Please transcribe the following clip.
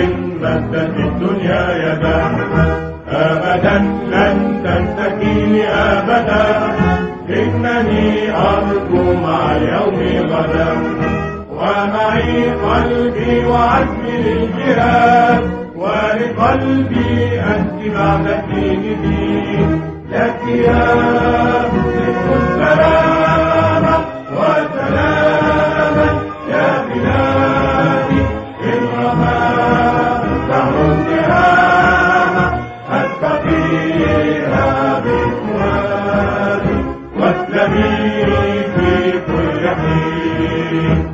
إن مدت الدنيا يدا، أبدا لن تنتهي أبدا، إنني أرجو مع اليوم غدا، ومعي قلبي وعزمي للجهاد، ولقلبي أنت بعد الدين دين، لك يا مسلم السلامة وسلاما يا بلادي، إن رمى دهر التهامة أستقيها بفؤادي، واسلمي في كل حين.